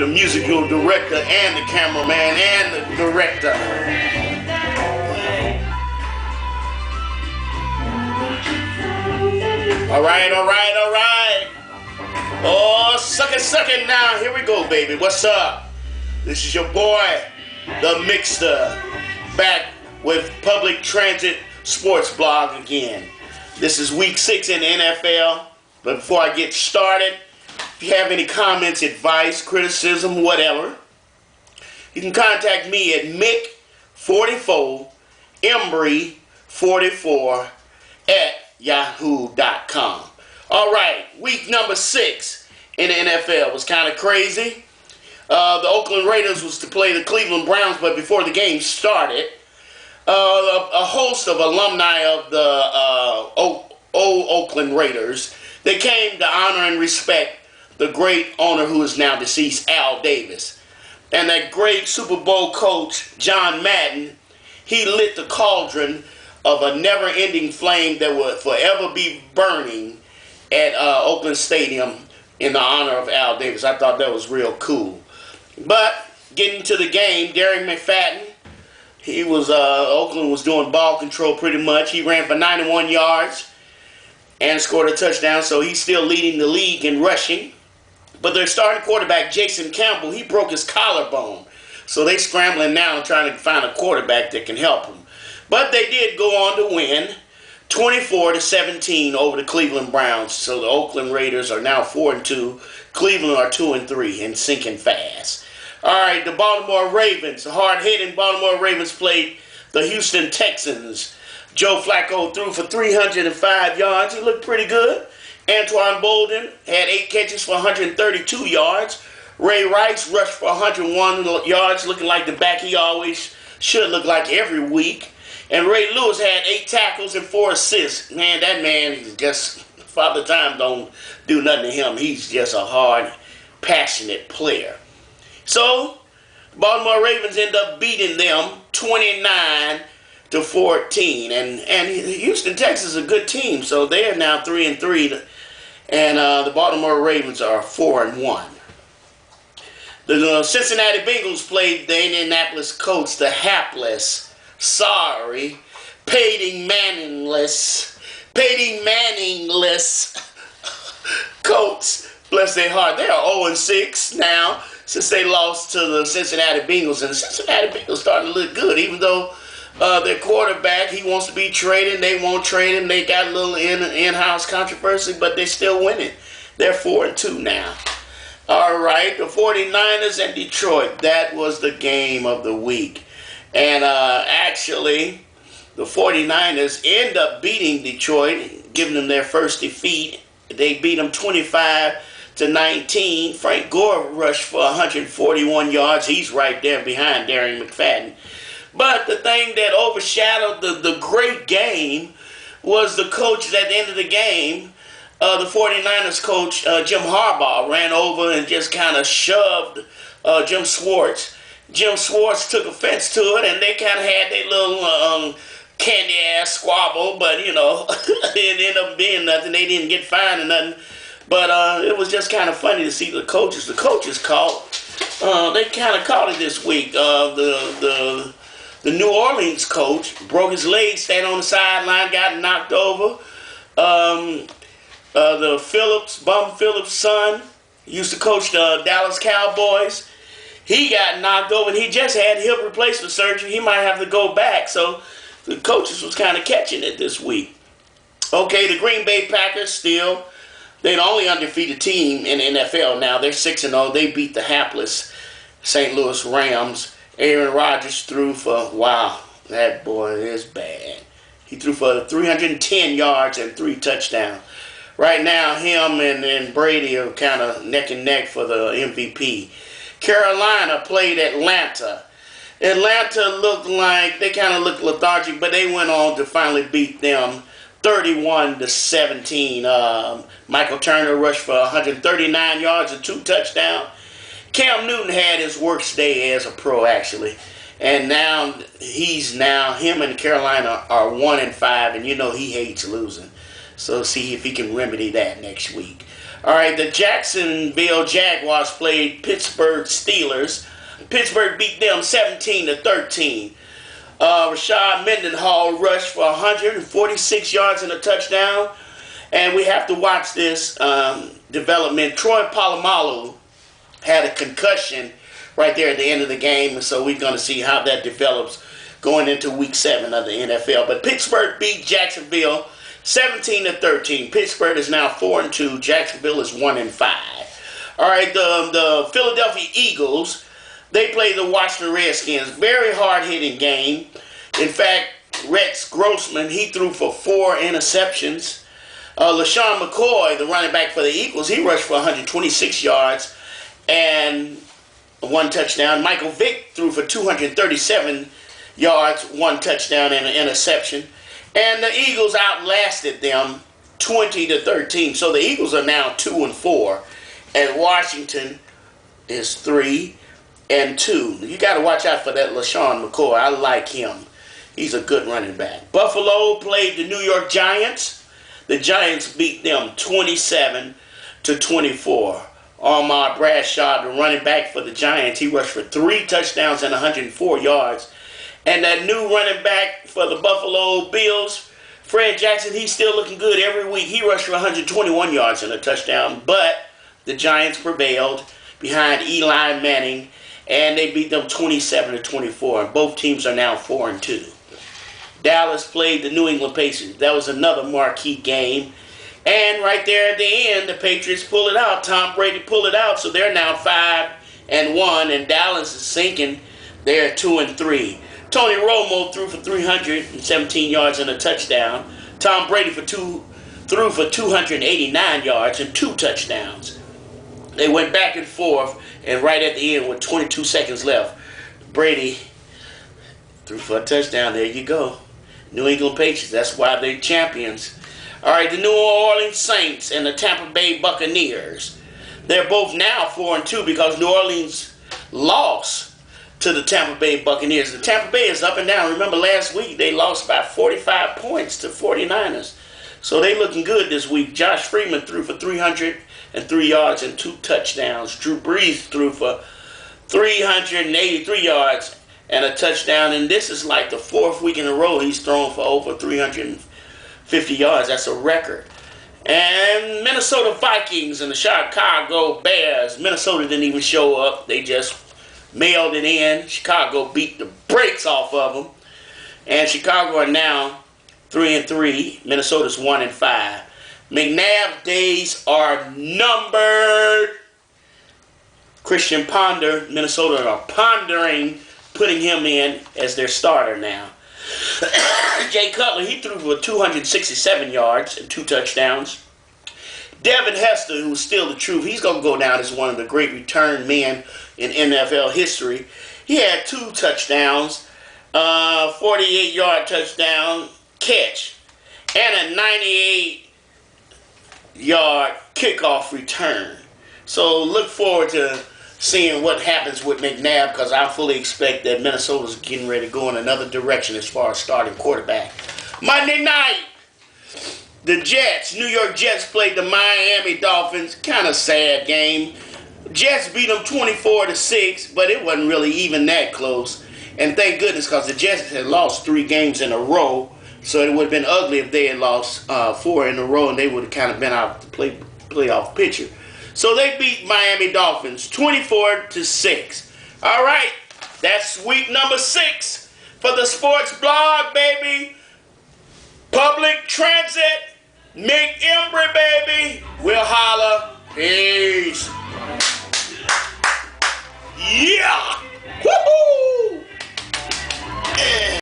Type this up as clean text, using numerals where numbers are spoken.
the musical director and the cameraman and the director. Alright. Oh, suck it now. Here we go, baby. What's up? This is your boy, the Mixter, back with Public Transit Sports Blog again. This is week 6 in the NFL. But before I get started, if you have any comments, advice, criticism, whatever, you can contact me at Mick44, Embry44 at yahoo.com. Alright, week number 6 in the NFL was kind of crazy. The Oakland Raiders was to play the Cleveland Browns, but before the game started, a host of alumni of the old Oakland Raiders, they came to honor and respect the great owner who is now deceased, Al Davis. And that great Super Bowl coach, John Madden, he lit the cauldron of a never-ending flame that would forever be burning at Oakland Stadium in the honor of Al Davis. I thought that was real cool. But getting to the game, Darren McFadden, Oakland was doing ball control pretty much. He ran for 91 yards and scored a touchdown, so he's still leading the league in rushing. But their starting quarterback, Jason Campbell, he broke his collarbone. So they're scrambling now and trying to find a quarterback that can help him. But they did go on to win 24-17 over the Cleveland Browns. So the Oakland Raiders are now 4-2. Cleveland are 2-3 and sinking fast. All right, the Baltimore Ravens, the hard-hitting Baltimore Ravens played the Houston Texans. Joe Flacco threw for 305 yards. He looked pretty good. Antoine Bolden had 8 catches for 132 yards. Ray Rice rushed for 101 yards, looking like the back he always should look like every week. And Ray Lewis had 8 tackles and 4 assists. Man, that man is just, Father Time don't do nothing to him. He's just a hard, passionate player. So, the Baltimore Ravens end up beating them 29-14. And Houston, Texas is a good team, so they are now 3-3. And the Baltimore Ravens are 4-1. The Cincinnati Bengals played the Indianapolis Colts, the hapless, Peyton Manningless Colts. Bless their heart. They are 0-6 now since they lost to the Cincinnati Bengals. And the Cincinnati Bengals starting to look good, even though their quarterback, he wants to be traded. They won't trade him. They got a little in-house controversy, but they're still winning. They're 4-2 now. All right, the 49ers and Detroit. That was the game of the week. And actually, the 49ers end up beating Detroit, giving them their first defeat. They beat them 25-19. Frank Gore rushed for 141 yards. He's right there behind Darren McFadden. But the thing that overshadowed the great game was the coach at the end of the game. The 49ers coach, Jim Harbaugh, ran over and just kind of shoved Jim Schwartz. Jim Schwartz took offense to it, and they kind of had their little candy-ass squabble, but, it ended up being nothing. They didn't get fined or nothing. But it was just kind of funny to see the coaches. The coaches caught. They kind of caught it this week. The New Orleans coach broke his leg, stayed on the sideline, got knocked over. The Bum Phillips' son, used to coach the Dallas Cowboys. He got knocked over, and he just had hip replacement surgery. He might have to go back. So the coaches was kind of catching it this week. Okay, the Green Bay Packers they're the only undefeated team in the NFL now. They're 6-0. They beat the hapless St. Louis Rams. Aaron Rodgers threw for, wow, that boy is bad. He threw for 310 yards and 3 touchdowns. Right now, him and Brady are kind of neck and neck for the MVP. Carolina played Atlanta. Atlanta they kind of looked lethargic, but they went on to finally beat them 31-17. Michael Turner rushed for 139 yards and 2 touchdowns. Cam Newton had his worst day as a pro, actually. And him and Carolina are 1-5, and he hates losing. So see if he can remedy that next week. All right, the Jacksonville Jaguars played Pittsburgh Steelers. Pittsburgh beat them 17-13. Rashad Mendenhall rushed for 146 yards and a touchdown. And we have to watch this development. Troy Polamalu had a concussion right there at the end of the game, and so we're going to see how that develops going into Week 7 of the NFL. But Pittsburgh beat Jacksonville 17-13. Pittsburgh is now 4-2. Jacksonville is 1-5. All right, the Philadelphia Eagles, they play the Washington Redskins. Very hard-hitting game. In fact, Rex Grossman, he threw for 4 interceptions. LaShawn McCoy, the running back for the Eagles, he rushed for 126 yards and 1 touchdown. Michael Vick threw for 237 yards, 1 touchdown and an interception. And the Eagles outlasted them 20-13. So the Eagles are now 2-4. And Washington is 3-2. You got to watch out for that LaShawn McCoy. I like him. He's a good running back. Buffalo played the New York Giants. The Giants beat them 27-24. Ahmad Bradshaw, the running back for the Giants, he rushed for 3 touchdowns and 104 yards. And that new running back for the Buffalo Bills, Fred Jackson, he's still looking good every week. He rushed for 121 yards and a touchdown. But the Giants prevailed behind Eli Manning, and they beat them 27-24. And both teams are now 4-2. Dallas played the New England Patriots. That was another marquee game. And right there at the end, the Patriots pull it out. Tom Brady pulled it out. So they're now 5-1. And Dallas is sinking. They're 2-3. Tony Romo threw for 317 yards and a touchdown. Tom Brady threw for 289 yards and 2 touchdowns. They went back and forth. And right at the end, with 22 seconds left, Brady threw for a touchdown. There you go. New England Patriots, that's why they're champions. All right, the New Orleans Saints and the Tampa Bay Buccaneers. They're both now 4-2 because New Orleans lost to the Tampa Bay Buccaneers. The Tampa Bay is up and down. Remember last week they lost by 45 points to 49ers. So they looking good this week. Josh Freeman threw for 303 yards and 2 touchdowns. Drew Brees threw for 383 yards and a touchdown, and this is like the 4th week in a row he's thrown for over 350 yards. That's a record. And Minnesota Vikings and the Chicago Bears. Minnesota didn't even show up. They just mailed it in. Chicago beat the brakes off of them. And Chicago are now 3-3. Minnesota's 1-5. McNabb's days are numbered. Christian Ponder, Minnesota are pondering putting him in as their starter now. Jay Cutler, he threw for 267 yards and 2 touchdowns. Devin Hester, who's still the truth, he's going to go down as one of the great return men in NFL history. He had 2 touchdowns, 48-yard touchdown catch, and a 98-yard kickoff return. So look forward to seeing what happens with McNabb, because I fully expect that Minnesota's getting ready to go in another direction as far as starting quarterback. Monday night, the Jets, New York Jets played the Miami Dolphins. Kind of sad game. Jets beat them 24-6, but it wasn't really even that close. And thank goodness, because the Jets had lost 3 games in a row, so it would have been ugly if they had lost 4 in a row, and they would have kind of been out of the playoff picture. So they beat Miami Dolphins 24-6. All right, that's week number 6 for the sports blog, baby. Public transit, Mick Embry, baby. We'll holler. Peace.